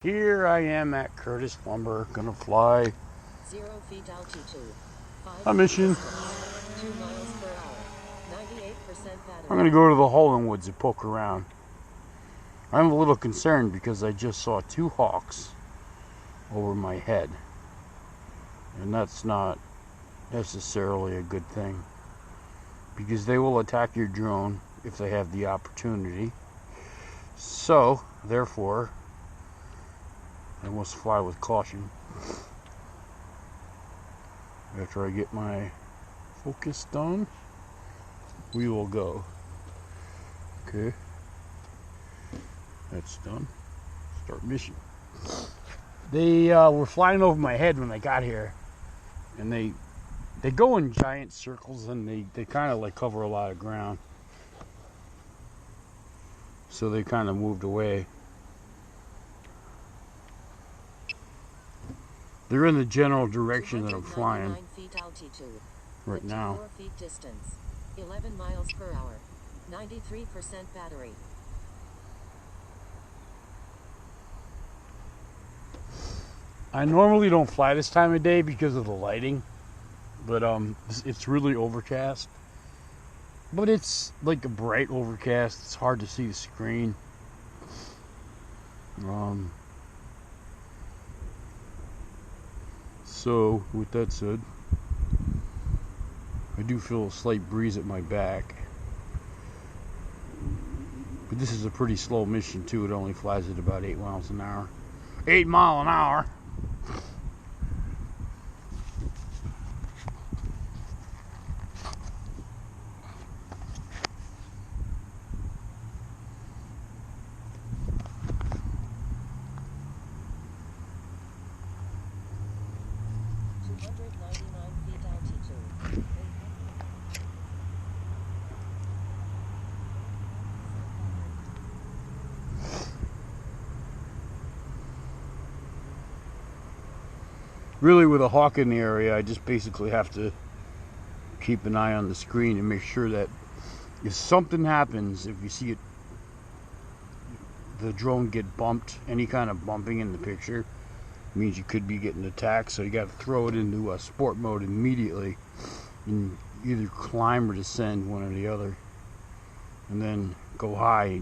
Here I am at Curtis Lumber, gonna fly 0 feet altitude. a mission. 2 miles per hour. 98% battery. I'm gonna go to the Holdenwoods and poke around. I'm a little concerned because I just saw two hawks over my head, and that's not necessarily a good thing because they will attack your drone if they have the opportunity. So therefore I must fly with caution. After I get my focus done, we will go. Okay, that's done. Start mission. They were flying over my head when I got here, and they go in giant circles, and they kind of like cover a lot of ground. So they kind of moved away. They're in the general direction that I'm flying feet altitude. right now. 4 feet distance. 11 miles per hour. 93% battery. I normally don't fly this time of day because of the lighting, but it's really overcast. But it's like a bright overcast. It's hard to see the screen. So with that said, I do feel a slight breeze at my back. But this is a pretty slow mission too. It only flies at about 8 miles an hour. 8 mile an hour. Feet altitude. Really, with a hawk in the area, I just basically have to keep an eye on the screen and make sure that if something happens, if you see it, the drone get bumped, any kind of bumping in the picture means you could be getting attacked. So you got to throw it into sport mode immediately and either climb or descend, one or the other, and then go high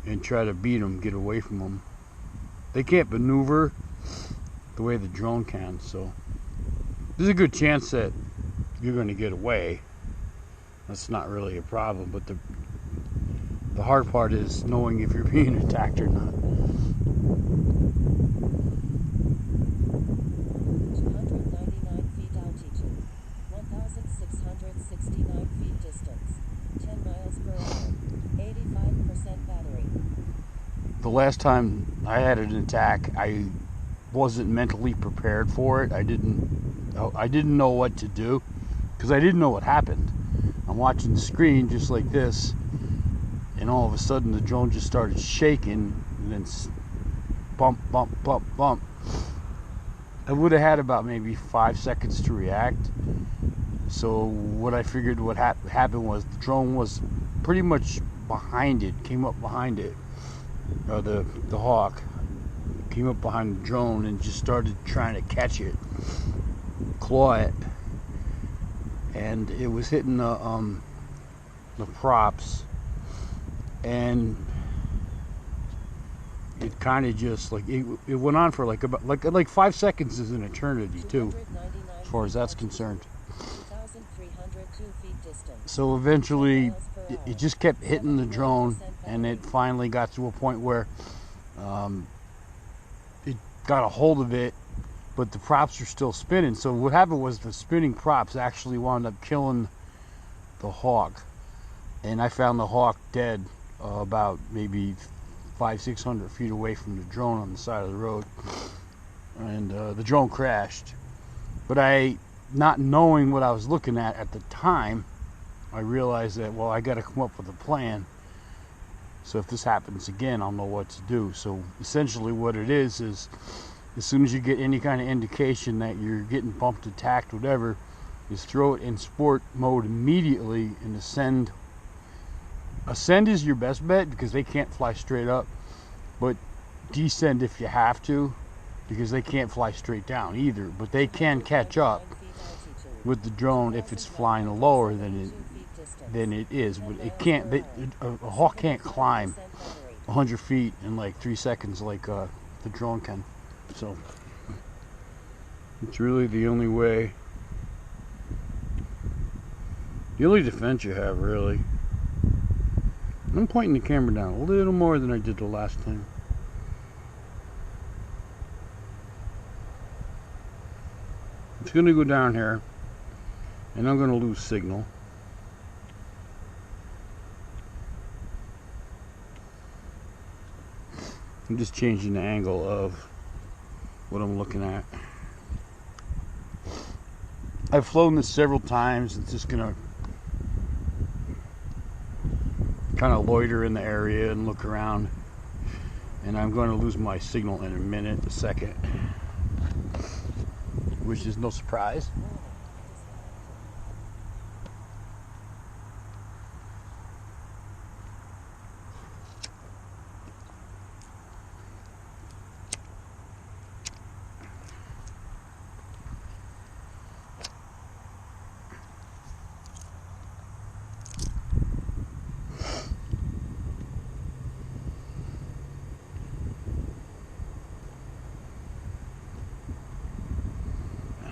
and try to beat them, get away from them. They can't maneuver the way the drone can, so there's a good chance that you're going to get away. That's not really a problem, but the hard part is knowing if you're being attacked or not. 299 feet altitude. 1,669 feet distance. 10 miles per hour. 85% battery. The last time I had an attack, I wasn't mentally prepared for it. I didn't know what to do because I didn't know what happened. I'm watching the screen just like this, and all of a sudden the drone just started shaking, and then bump, bump, bump, bump. I would have had about maybe 5 seconds to react. So what I figured what happened was the drone was pretty much behind it, came up behind it. The hawk came up behind the drone and just started trying to catch it, claw it, and it was hitting the props, and it kind of just like it went on for like 5 seconds is an eternity too, as far as that's concerned. 2,302 feet distance. So eventually it just kept hitting the drone, and it finally got to a point where it got a hold of it, but the props are still spinning. So what happened was the spinning props actually wound up killing the hawk, and I found the hawk dead about maybe 500-600 feet away from the drone on the side of the road, and the drone crashed. But not knowing what I was looking at the time, I realized that, well, I got to come up with a plan. So if this happens again, I'll know what to do. So essentially what it is as soon as you get any kind of indication that you're getting bumped, attacked, whatever, is throw it in sport mode immediately and ascend Ascend is your best bet because they can't fly straight up, but descend if you have to, because they can't fly straight down either, but they can catch up with the drone if it's flying lower than it is. But it can't. A hawk can't climb 100 feet in like 3 seconds like the drone can. So it's really the only way, the only defense you have, really. I'm pointing the camera down a little more than I did the last time. It's going to go down here, and I'm going to lose signal. I'm just changing the angle of what I'm looking at. I've flown this several times. It's just going to kind of loiter in the area and look around. And I'm going to lose my signal in a second. Which is no surprise.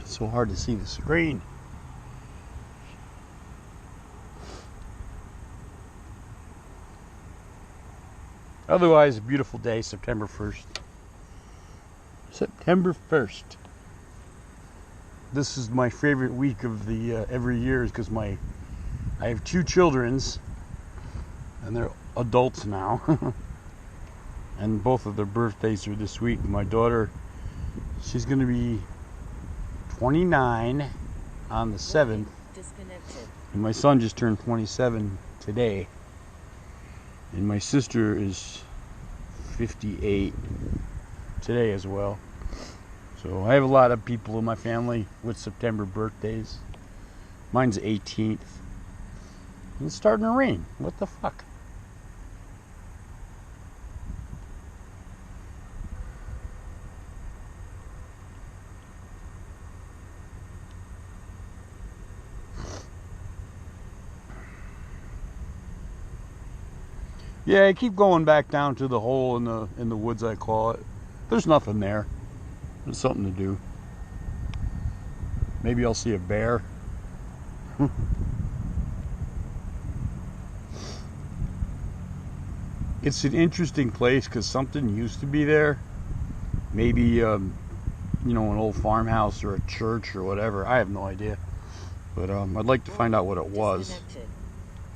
It's so hard to see the screen. Otherwise, a beautiful day, September 1st. September 1st. This is my favorite week of the every year, because I have 2 children's, and they're adults now. And both of their birthdays are this week. My daughter, she's going to be 29 on the 7th. And my son just turned 27 today. And my sister is 58 today as well. So I have a lot of people in my family with September birthdays. Mine's 18th. And it's starting to rain. What the fuck? Yeah, I keep going back down to the hole in the woods, I call it. There's nothing there. There's something to do. Maybe I'll see a bear. It's an interesting place because something used to be there. Maybe you know, an old farmhouse or a church or whatever. I have no idea. But I'd like to find out what it was.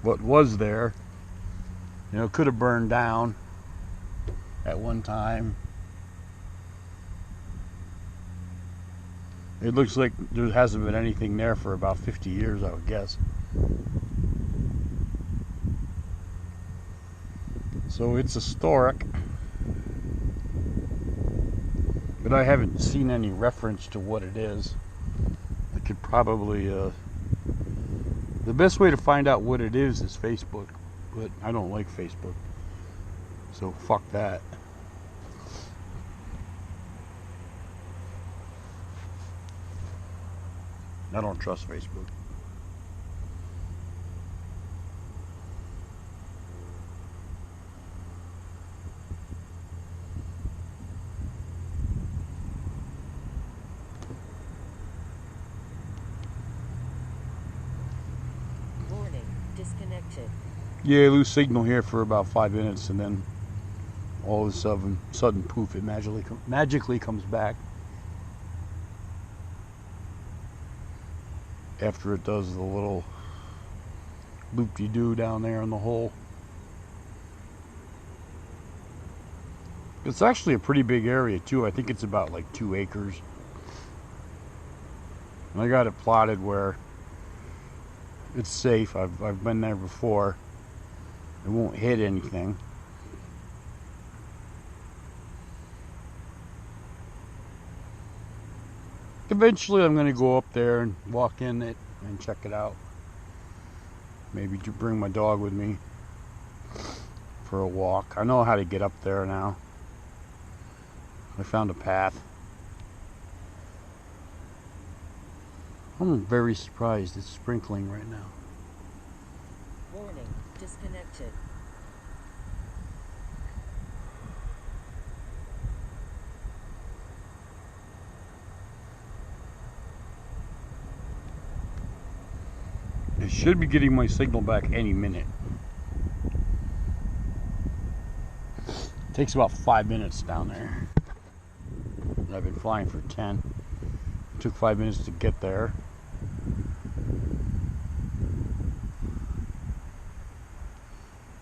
What was there. You know, it could have burned down at one time. It looks like there hasn't been anything there for about 50 years, I would guess. So it's historic. But I haven't seen any reference to what it is. I could probably... the best way to find out what it is Facebook. But I don't like Facebook, so fuck that. I don't trust Facebook. Warning, disconnected. Yeah, I lose signal here for about 5 minutes, and then all of a sudden poof, it magically comes back after it does the little loop-de-doo down there in the hole. It's actually a pretty big area too. I think it's about like 2 acres. And I got it plotted where it's safe. I've been there before. It won't hit anything. Eventually I'm going to go up there and walk in it and check it out. Maybe to bring my dog with me for a walk. I know how to get up there now. I found a path. I'm very surprised it's sprinkling right now. Warning, disconnected. I should be getting my signal back any minute. It takes about 5 minutes down there. And I've been flying for 10. It took 5 minutes to get there.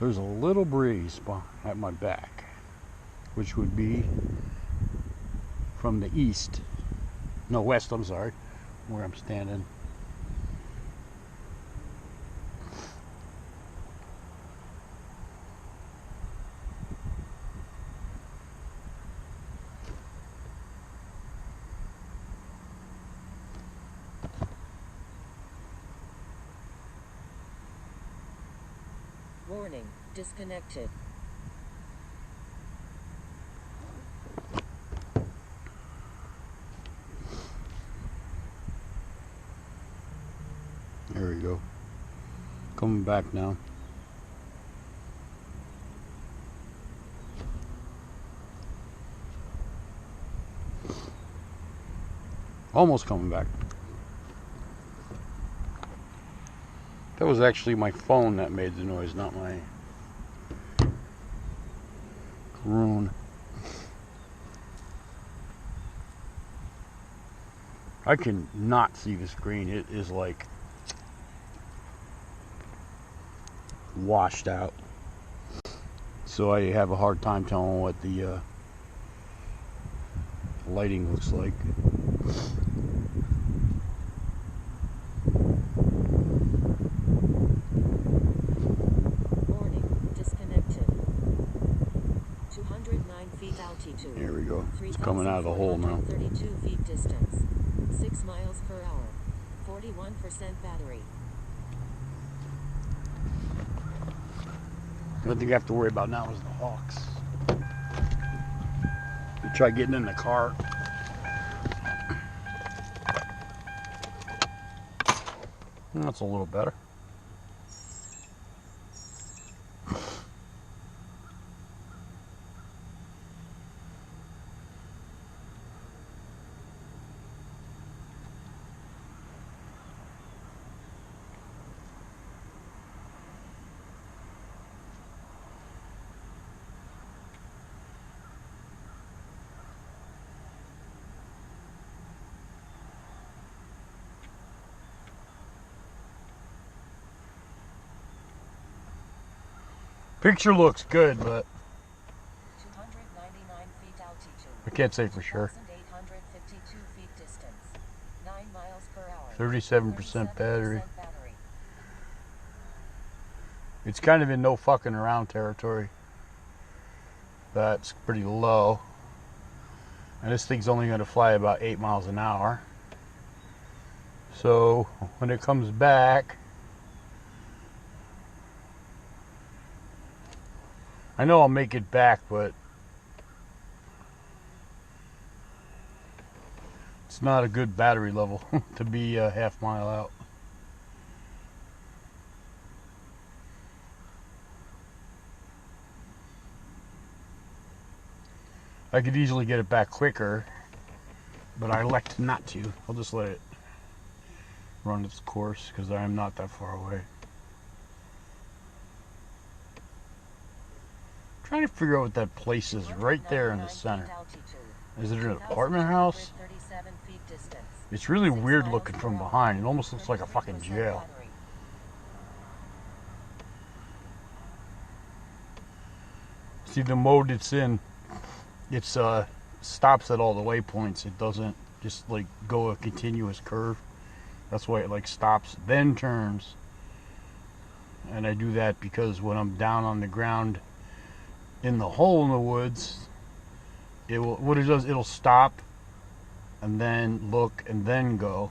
There's a little breeze at my back, which would be from the east. No, west, I'm sorry, where I'm standing. Warning, disconnected. There we go. Coming back now. Almost coming back. That was actually my phone that made the noise, not my Roon. I can not see the screen. It is like washed out. So I have a hard time telling what the lighting looks like. Warning, disconnected. 209 feet altitude. There we go. It's coming out of the hole now. 32 feet distance. 6 miles per hour. 41% battery. The only thing I have to worry about now is the hawks. We try getting in the car. That's a little better. Picture looks good, but 299 feet altitude. I can't say for sure. 2,852 feet distance. 9 miles per hour. 37% battery. It's kind of in no fucking around territory. That's pretty low. And this thing's only going to fly about 8 miles an hour. So when it comes back, I know I'll make it back, but it's not a good battery level to be a half mile out. I could easily get it back quicker, but I elect not to. I'll just let it run its course because I am not that far away. Trying to figure out what that place is right there in the center. Is it an apartment house? It's really weird looking from behind. It almost looks like a fucking jail. See, the mode it's in, it's stops at all the waypoints. It doesn't just like go a continuous curve. That's why it like stops, then turns. And I do that because when I'm down on the ground in the hole in the woods, it will, what it does, it'll stop and then look and then go,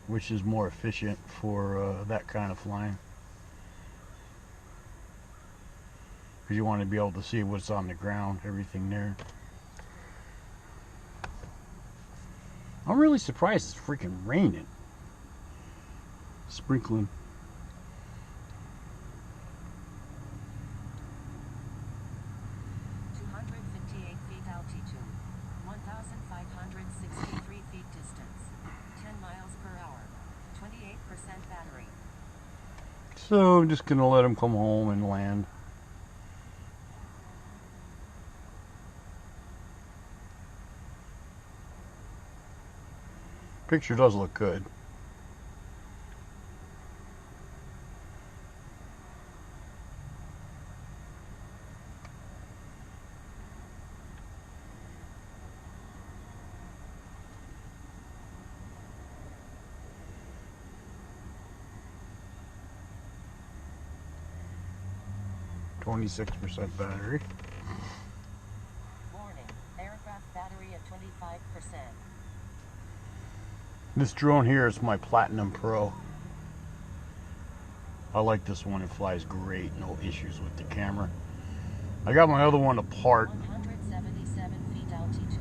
which is more efficient for that kind of flying, because you want to be able to see what's on the ground, everything there. I'm really surprised it's freaking raining. Sprinkling. Feet altitude, 1,563 feet distance, 10 miles per hour, 28% battery. So I'm just gonna let him come home and land. Picture does look good. (26% battery). Warning, aircraft battery at 25%. This drone here is my Platinum Pro. I like this one. It flies great. No issues with the camera. I got my other one apart. 177 feet altitude,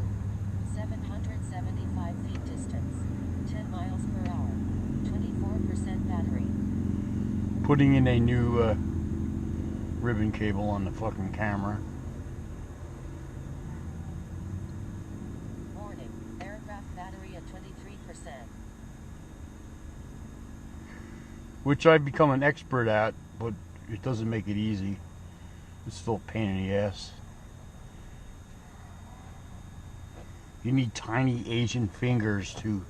775 feet distance, 10 miles per hour, 24% battery. Putting in a new ribbon cable on the fucking camera. Warning, aircraft battery at 23%. Which I've become an expert at, but it doesn't make it easy. It's still a pain in the ass. You need tiny Asian fingers to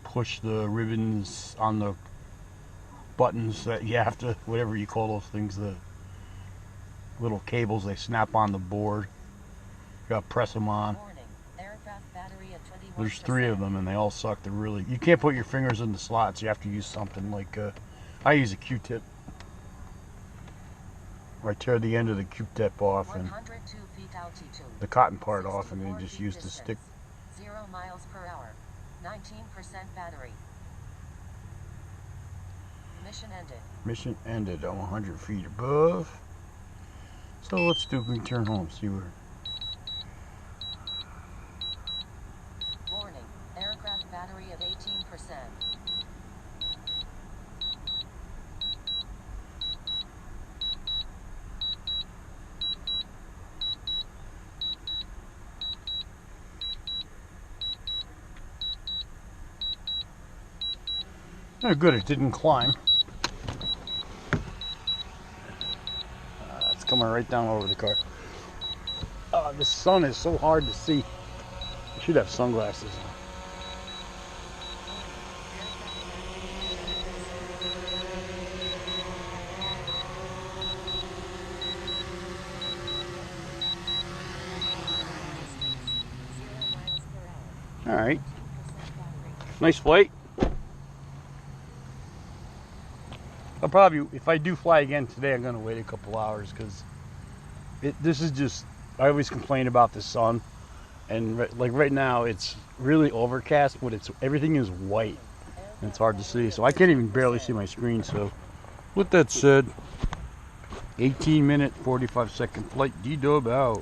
push the ribbons on the buttons that you have to, whatever you call those things, the little cables they snap on the board. You gotta press them on. Warning, aircraft battery at 21%. There's 3 of them and they all suck. They're really, you can't put your fingers in the slots. You have to use something like I use a Q-tip. I tear the end of the Q-tip off and 102 feet altitude, the cotton part off, and 64 then just feet use the distance, stick. 0 miles per hour, 19% battery. Mission ended. Mission ended. I'm 100 feet above. So let's do return home. See where. Warning, aircraft battery at 18%. Oh, good. It didn't climb. It's coming right down over the car. The sun is so hard to see. I should have sunglasses on. All right. Nice flight. I'll probably, if I do fly again today, I'm gonna wait a couple hours because this is just. I always complain about the sun, and like right now it's really overcast, but everything is white and it's hard to see. So I can't even barely see my screen. So, with that said, 18-minute, 45-second flight. D-dub out.